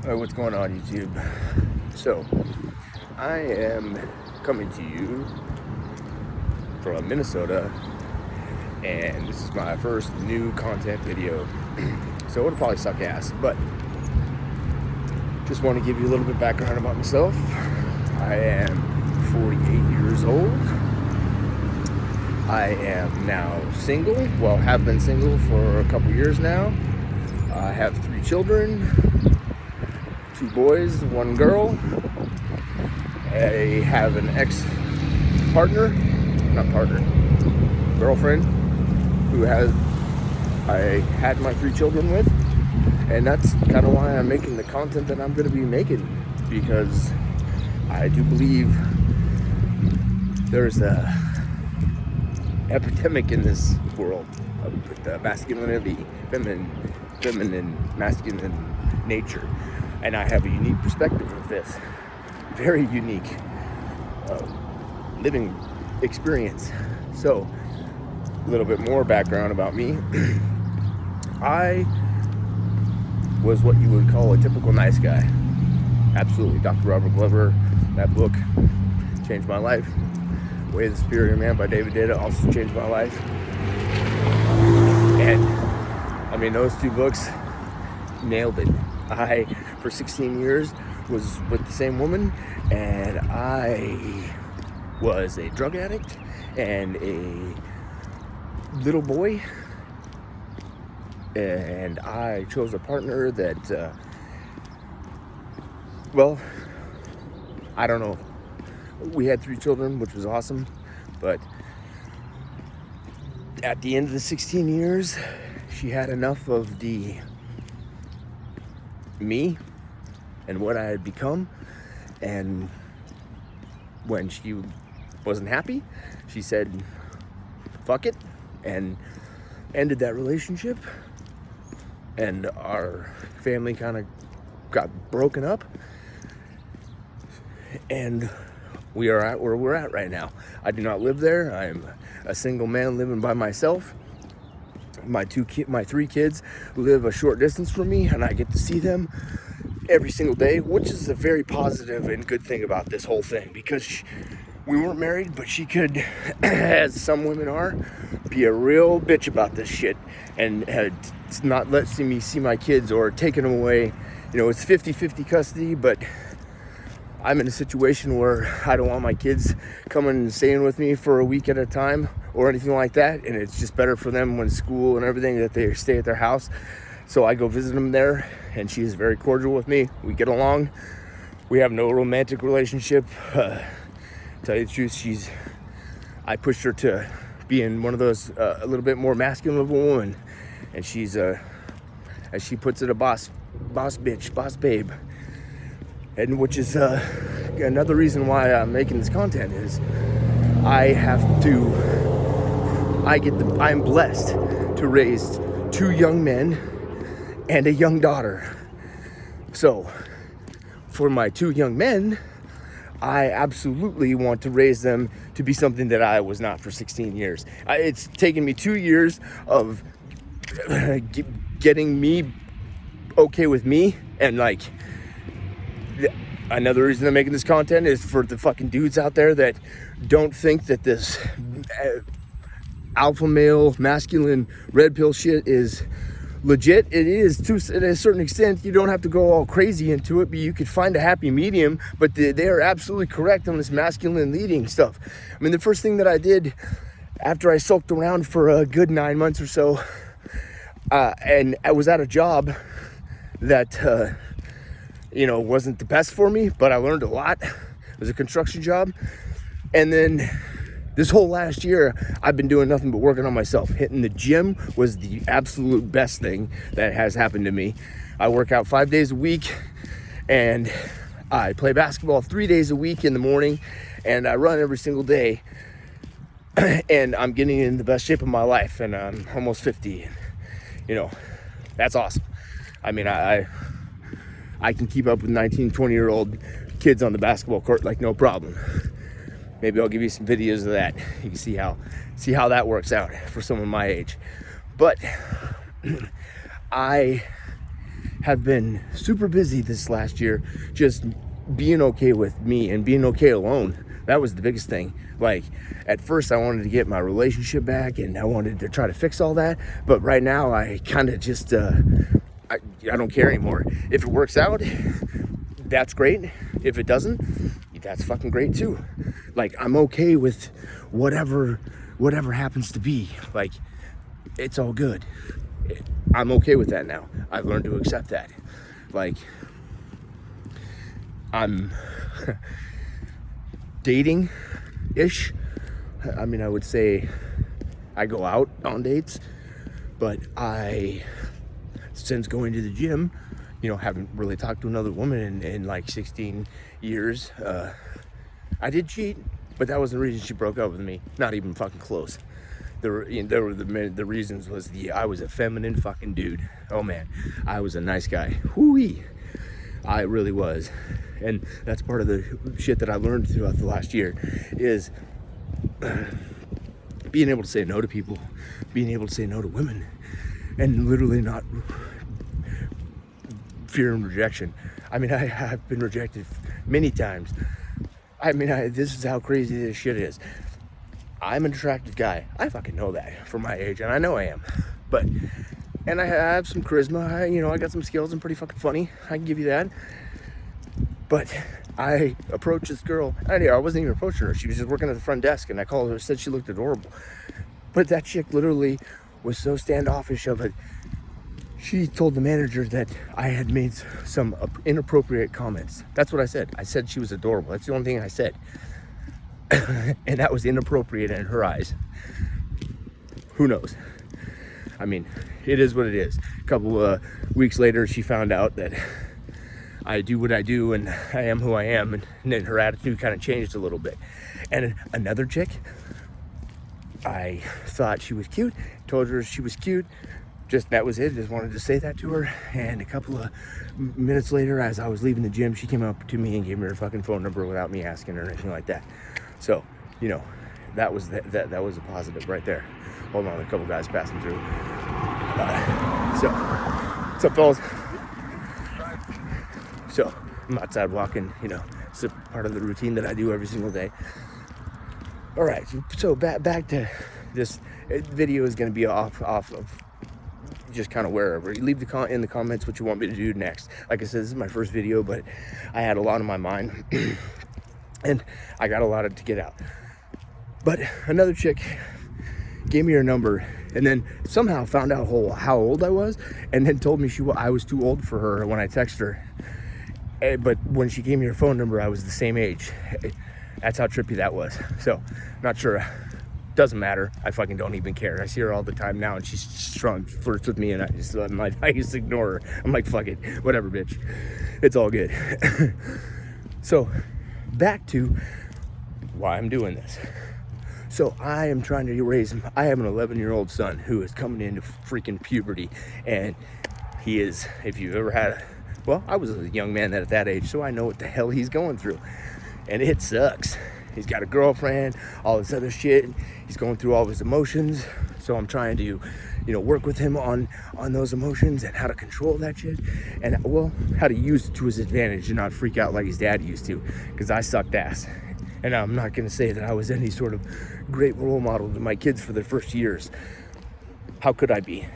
What's going on, YouTube? So, I am coming to you from Minnesota, and this is my first new content video. So it'll probably suck ass, but just want to give you a little bit of background about myself. I am 48 years old. I am now single, well, have been single for a couple years now. I have 3 children, 2 boys, 1 girl. I have an girlfriend who I had my 3 children with, and that's kind of why I'm making the content that I'm going to be making, because I do believe there's a epidemic in this world of masculinity, feminine, masculine nature, and I have a unique perspective of this, very unique living experience. So, a little bit more background about me. I was what you would call a typical nice guy. Absolutely. Dr. Robert Glover, that book changed my life. Way of the Superior Man by David Deida also changed my life. And I mean, those 2 books nailed it. I, for 16 years, was with the same woman, and I was a drug addict and a little boy, and I chose a partner that, well, I don't know. We had 3 children, which was awesome, but at the end of the 16 years, she had enough of me and what I had become, and when she wasn't happy, she said, fuck it, and ended that relationship, and our family kind of got broken up, and we are at where we're at right now. I do not live there. I'm a single man living by myself. My 3 kids live a short distance from me, and I get to see them every single day, which is a very positive and good thing about this whole thing, because we weren't married, but she could, as some women are, be a real bitch about this shit and not letting me see my kids or taking them away. You know, it's 50-50 custody, but I'm in a situation where I don't want my kids coming and staying with me for a week at a time or anything like that, and it's just better for them when school and everything that they stay at their house. So I go visit them there, and she is very cordial with me. We get along. We have no romantic relationship. Tell you the truth, I pushed her to being one of those a little bit more masculine of a woman, and she's as she puts it, a boss bitch, boss babe. And which is another reason why I'm making this content is I'm blessed to raise 2 young men and a young daughter. So for my 2 young men, I absolutely want to raise them to be something that I was not for 16 years. It's taken me 2 years of getting me okay with me, and like, another reason I'm making this content is for the fucking dudes out there that don't think that this alpha male, masculine, red pill shit is legit. It is to a certain extent. You don't have to go all crazy into it, but you could find a happy medium. But they are absolutely correct on this masculine leading stuff. I mean, the first thing that I did after I sulked around for a good 9 months or so, and I was at a job that wasn't the best for me, but I learned a lot. It was a construction job. And then this whole last year, I've been doing nothing but working on myself. Hitting the gym was the absolute best thing that has happened to me. I work out 5 days a week, and I play basketball 3 days a week in the morning, and I run every single day. And I'm getting in the best shape of my life, and I'm almost 50. And, that's awesome. I mean, I can keep up with 19, 20-year-old kids on the basketball court like no problem. Maybe I'll give you some videos of that. You can see how that works out for someone my age. But I have been super busy this last year, just being okay with me and being okay alone. That was the biggest thing. Like, at first I wanted to get my relationship back and I wanted to try to fix all that, but right now I kind of just I don't care anymore. If it works out, that's great. If it doesn't, that's fucking great too. Like, I'm okay with whatever happens to be. Like, it's all good. I'm okay with that now. I've learned to accept that. Like, I'm dating-ish. I mean, I would say I go out on dates, but since going to the gym, haven't really talked to another woman in like 16 years. I did cheat, but that wasn't the reason she broke up with me. Not even fucking close. There were the reasons was I was a feminine fucking dude. Oh man, I was a nice guy. Whoo-wee. I really was. And that's part of the shit that I learned throughout the last year is being able to say no to people, being able to say no to women, and literally not fearing rejection. I mean, I've been rejected many times. I mean, this is how crazy this shit is. I'm an attractive guy. I fucking know that for my age, and I know I am. And I have some charisma. I got some skills. I'm pretty fucking funny. I can give you that. But I approached this girl. I wasn't even approaching her. She was just working at the front desk, and I called her, said she looked adorable. But that chick literally was so standoffish of it. She told the manager that I had made some inappropriate comments. That's what I said. I said she was adorable. That's the only thing I said. And that was inappropriate in her eyes. Who knows? I mean, it is what it is. A couple of weeks later, she found out that I do what I do and I am who I am, and then her attitude kind of changed a little bit. And another chick, I thought she was cute, told her she was cute, just that was it. Just wanted to say that to her. And a couple of minutes later, as I was leaving the gym, she came up to me and gave me her fucking phone number without me asking her or anything like that. So, that was that was a positive right there. Hold on, a couple guys passing through. What's up, fellas? So, I'm outside walking, it's a part of the routine that I do every single day. All right, so back to this video is going to be off of just kind of wherever. You leave in the comments what you want me to do next. Like I said, this is my first video, but I had a lot on my mind, and I got a lot to get out. But another chick gave me her number, and then somehow found out how old I was, and then told me I was too old for her when I texted her. But when she gave me her phone number, I was the same age. That's how trippy that was. So, not sure. Doesn't matter. I fucking don't even care. I see her all the time now, and she's strong, flirts with me, and I just ignore her. I'm like, fuck it, whatever, bitch. It's all good. So, back to why I'm doing this. So I am trying to raise him. I have an 11-year-old son who is coming into freaking puberty, and he is, if you've ever had I was a young man at that age, so I know what the hell he's going through, and it sucks. He's got a girlfriend, all this other shit. He's going through all of his emotions, so I'm trying to, work with him on those emotions and how to control that shit, and how to use it to his advantage and not freak out like his dad used to, because I sucked ass. And I'm not going to say that I was any sort of great role model to my kids for their first years. How could I be?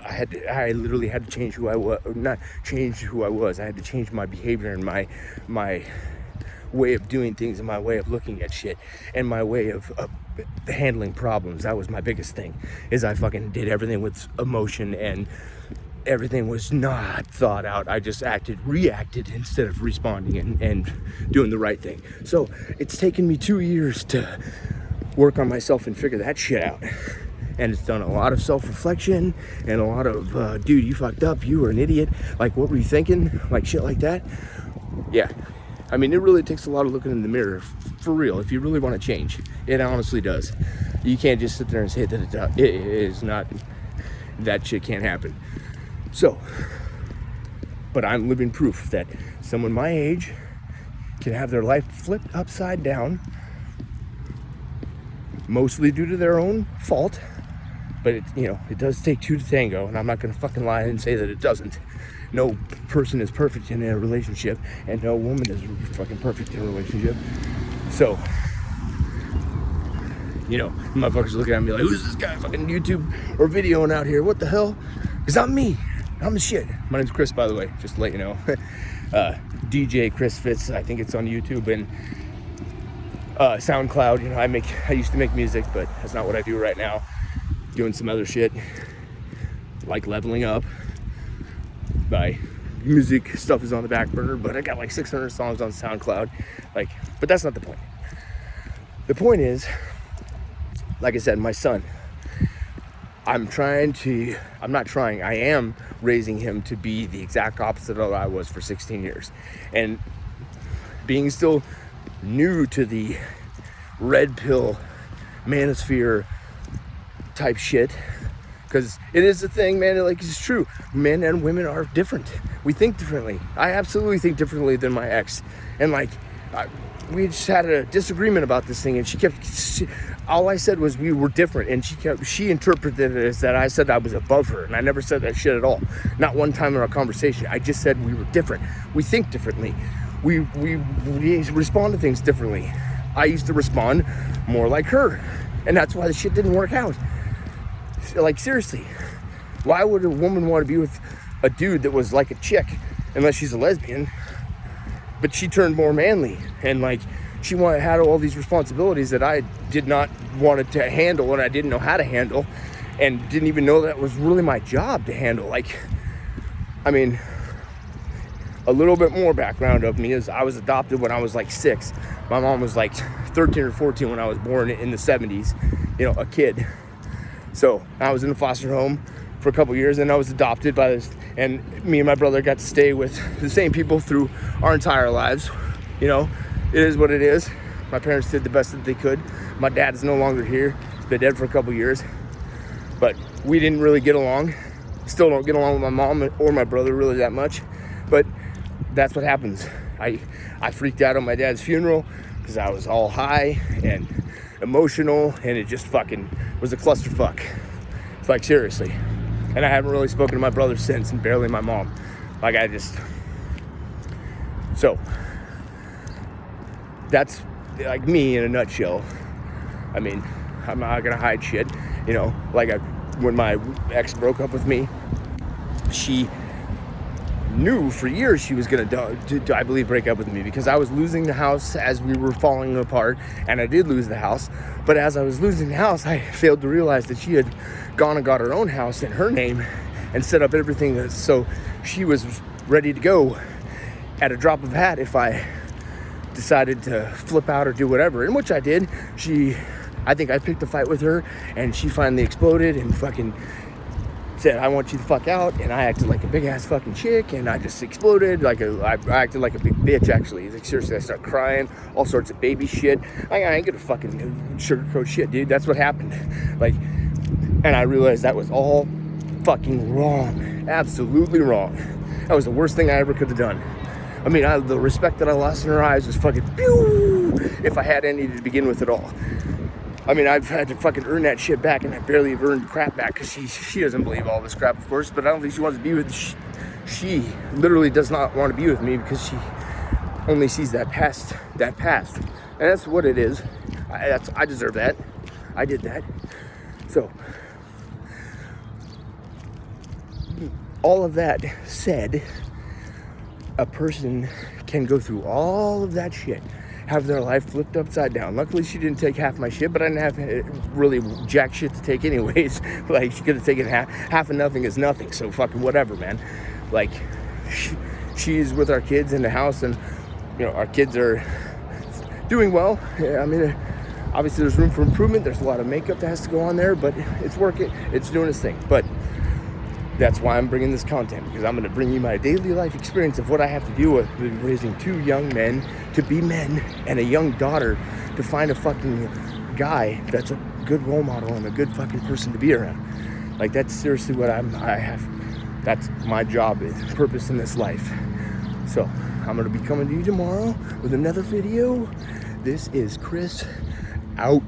I literally had to change who I was. Not change who I was. I had to change my behavior and my way of doing things and my way of looking at shit and my way of handling problems. That was my biggest thing, is I fucking did everything with emotion, and everything was not thought out. I just reacted instead of responding and doing the right thing. So it's taken me 2 years to work on myself and figure that shit out. And it's done a lot of self-reflection and a lot of, dude, you fucked up. You were an idiot. Like, what were you thinking? Like, shit like that. Yeah. I mean, it really takes a lot of looking in the mirror, for real, if you really want to change. It honestly does. You can't just sit there and say that it is not, that shit can't happen. So, but I'm living proof that someone my age can have their life flipped upside down, mostly due to their own fault. But it does take two to tango, and I'm not gonna fucking lie and say that it doesn't. no person is perfect in a relationship, and no woman is fucking perfect in a relationship. So, you know, motherfuckers looking at me like, who's this guy fucking YouTube or videoing out here? What the hell? Because I'm me. I'm the shit. My name's Chris, by the way, just to let you know. DJ Chris Fitz, I think it's on YouTube and SoundCloud. You know, I used to make music, but that's not what I do right now. Doing some other shit, like leveling up. My music stuff is on the back burner, but I got like 600 songs on SoundCloud. Like, but that's not the point. The point is, like I said, my son, I am raising him to be the exact opposite of what I was for 16 years. And being still new to the red pill manosphere type shit, because it is a thing, man. Like, it's true. Men and women are different. We think differently. I absolutely think differently than my ex. And like, we just had a disagreement about this thing, and all I said was we were different, and she interpreted it as that I said I was above her, and I never said that shit at all. Not one time in our conversation. I just said we were different. We think differently. We respond to things differently. I used to respond more like her, and that's why the shit didn't work out. Like, seriously, why would a woman want to be with a dude that was like a chick unless she's a lesbian? But she turned more manly, and like, she had all these responsibilities that I did not want to handle, and I didn't know how to handle, and didn't even know that was really my job to handle. Like, I mean, a little bit more background of me is I was adopted when I was like 6. My mom was like 13 or 14 when I was born in the 70s, you know, a kid. So I was in a foster home for a couple years, and I was adopted by this, and me and my brother got to stay with the same people through our entire lives. You know, it is what it is. My parents did the best that they could. My dad is no longer here. He's been dead for a couple years. But we didn't really get along. Still don't get along with my mom or my brother really that much. But that's what happens. I freaked out on my dad's funeral because I was all high and emotional, and it just fucking was a clusterfuck. It's like, seriously. And I haven't really spoken to my brother since, and barely my mom. Like, so that's like me in a nutshell. I mean, I'm not gonna hide shit, you know. Like, when my ex broke up with me, she knew for years she was gonna I believe break up with me, because I was losing the house as we were falling apart, and I did lose the house. But as I was losing the house, I failed to realize that she had gone and got her own house in her name and set up everything so she was ready to go at a drop of a hat if I decided to flip out or do whatever, in which I did. I think I picked a fight with her, and she finally exploded and fucking said, I want you to fuck out, and I acted like a big ass fucking chick, and I just exploded. I acted like a big bitch, actually. Like, seriously, I started crying, all sorts of baby shit. I ain't gonna fucking sugarcoat shit, dude. That's what happened. Like, and I realized that was all fucking wrong. Absolutely wrong. That was the worst thing I ever could have done. I mean, the respect that I lost in her eyes was fucking pew, if I had any to begin with at all. I mean, I've had to fucking earn that shit back, and I barely have earned crap back, because she doesn't believe all this crap, of course, but I don't think she wants to be with she literally does not want to be with me, because she only sees that past. And that's what it is. I deserve that. I did that. So, all of that said, a person can go through all of that shit, have their life flipped upside down. Luckily, she didn't take half my shit, but I didn't have really jack shit to take anyways. Like, she could have taken half of nothing is nothing, so fucking whatever, man. Like, she's with our kids in the house, and, you know, our kids are doing well. Yeah, I mean, obviously there's room for improvement. There's a lot of makeup that has to go on there, but it's working. It's doing its thing. But that's why I'm bringing this content, because I'm going to bring you my daily life experience of what I have to do with raising 2 young men to be men, and a young daughter to find a fucking guy that's a good role model and a good fucking person to be around. Like, that's seriously what I have. That's my job, purpose in this life. So I'm going to be coming to you tomorrow with another video. This is Chris out.